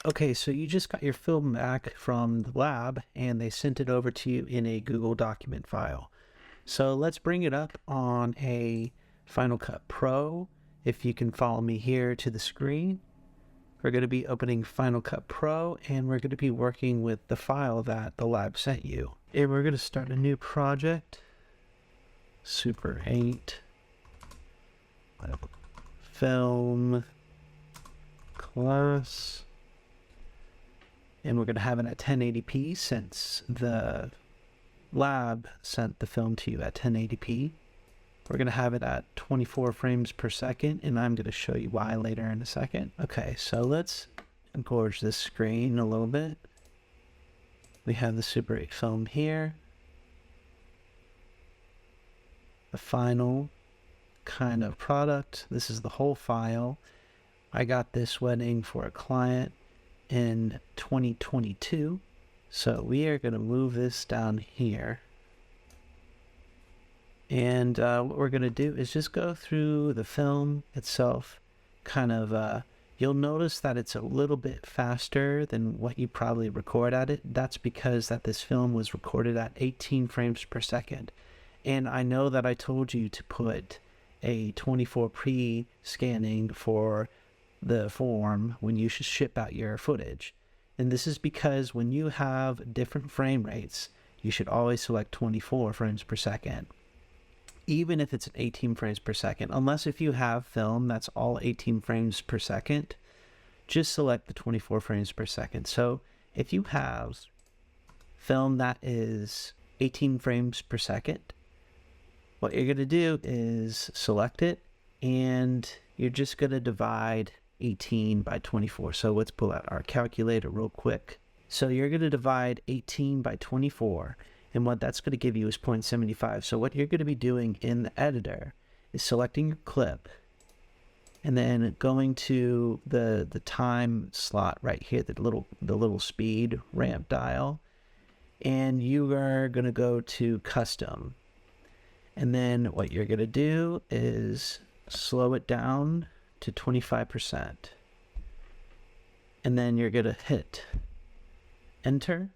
Okay, so you just got your film back from the lab and they sent it over to you in a Google document file. So let's bring it up on a Final Cut Pro. If you can follow me here to the screen, we're going to be opening Final Cut Pro and we're going to be working with the file that the lab sent you. And we're going to start a new project, Super-8, film class. And we're going to have it at 1080p since the lab sent the film to you at 1080p. We're going to have it at 24 frames per second, and I'm going to show you why later in a second. Okay, so let's engorge this screen a little bit. We have the Super-8 film here. The final kind of product. This is the whole file. I got this wedding for a client in 2022. So we are going to move this down here. And what we're going to do is just go through the film itself. Kind of, you'll notice that it's a little bit faster than what you probably record at it. That's because that this film was recorded at 18 frames per second. And I know that I told you to put a 24 pre-scanning for the form when you should ship out your footage. And this is because when you have different frame rates, you should always select 24 frames per second. Even if it's 18 frames per second, unless if you have film that's all 18 frames per second, just select the 24 frames per second. So if you have film that is 18 frames per second, what you're going to do is select it and you're just going to divide 18 by 24. So let's pull out our calculator real quick. So you're going to divide 18 by 24, and what that's going to give you is 0.75. So what you're going to be doing in the editor is selecting your clip and then going to the time slot right here, the little speed ramp dial, and you are going to go to custom. And then what you're going to do is slow it down to 25%. And then you're going to hit enter.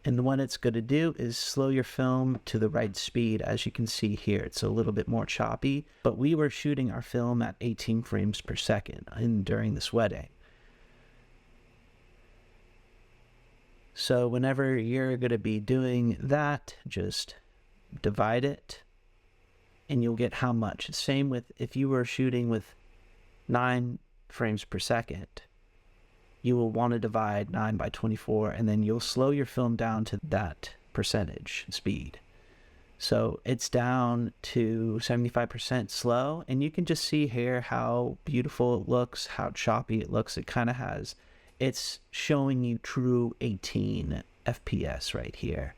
And what it's going to do is slow your film to the right speed. As you can see here, it's a little bit more choppy, but we were shooting our film at 18 frames per second during this wedding. So whenever you're going to be doing that, just divide it and you'll get how much. Same with if you were shooting with 9 frames per second, you will want to divide 9 by 24, and then you'll slow your film down to that percentage speed. So it's down to 75% slow, and you can just see here how beautiful it looks, how choppy it looks. It kind of has, it's showing you true 18 FPS right here.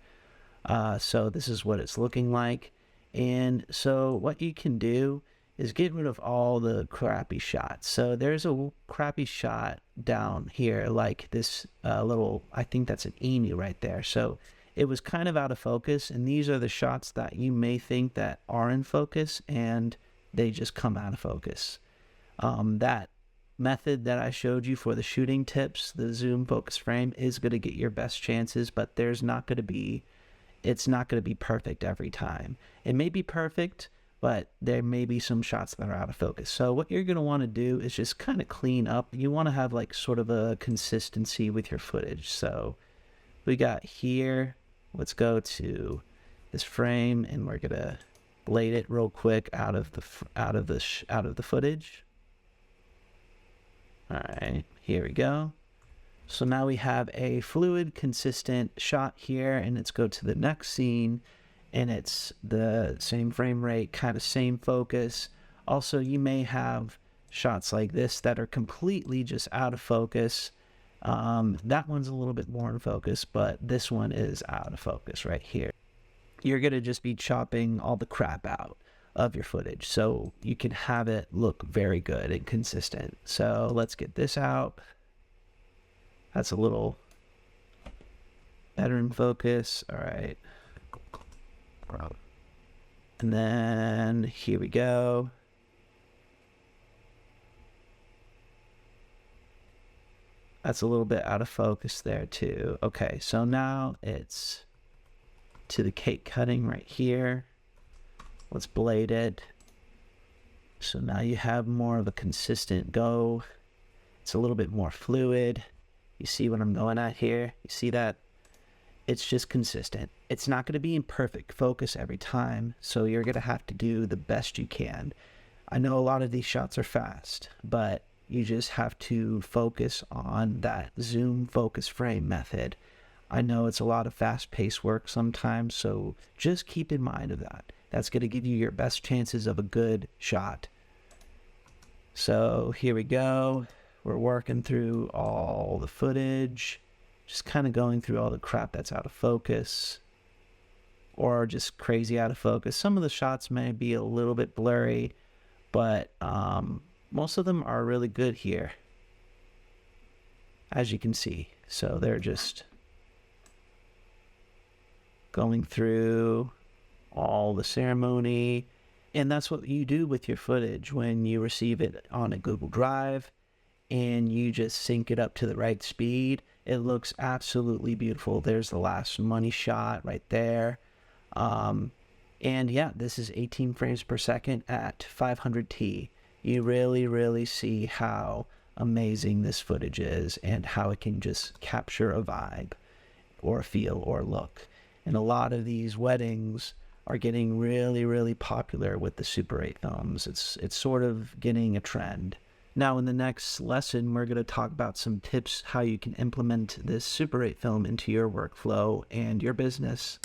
So this is what it's looking like. And so what you can do is get rid of all the crappy shots. So there's a crappy shot down here, like this little, I think that's an emu right there. So it was kind of out of focus, and these are the shots that you may think that are in focus, and they just come out of focus. That method that I showed you for the shooting tips, the zoom focus frame, is going to get your best chances, but there's not going to be, it's not going to be perfect every time. It may be perfect, but there may be some shots that are out of focus. So what you're going to want to do is just kind of clean up. You want to have like sort of a consistency with your footage. So we got here, let's go to this frame and we're going to blade it real quick out of the footage. All right, here we go. So now we have a fluid consistent shot here, and let's go to the next scene. And it's the same frame rate, kind of same focus. Also, you may have shots like this that are completely just out of focus. That one's a little bit more in focus, but this one is out of focus right here. You're going to just be chopping all the crap out of your footage so you can have it look very good and consistent. So let's get this out. That's a little better in focus. All right. And then here we go. That's a little bit out of focus there too. Okay, so now it's to the cake cutting right here. Let's blade it. So now you have more of a consistent go. It's a little bit more fluid. You see what I'm going at here? You see that? It's just consistent. It's not going to be in perfect focus every time, so you're going to have to do the best you can. I know a lot of these shots are fast, but you just have to focus on that zoom focus frame method. I know it's a lot of fast-paced work sometimes, so just keep in mind of that. That's going to give you your best chances of a good shot. So here we go. We're working through all the footage, just kind of going through all the crap that's out of focus or just crazy out of focus. Some of the shots may be a little bit blurry, but most of them are really good here, as you can see. So they're just going through all the ceremony. And that's what you do with your footage when you receive it on a Google Drive and you just sync it up to the right speed. It looks absolutely beautiful. There's the last money shot right there. And yeah, this is 18 frames per second at 500t. You really see how amazing this footage is and how it can just capture a vibe or a feel or look. And a lot of these weddings are getting really popular with the Super 8 films. It's sort of getting a trend. Now in the next lesson, we're going to talk about some tips how you can implement this Super 8 film into your workflow and your business.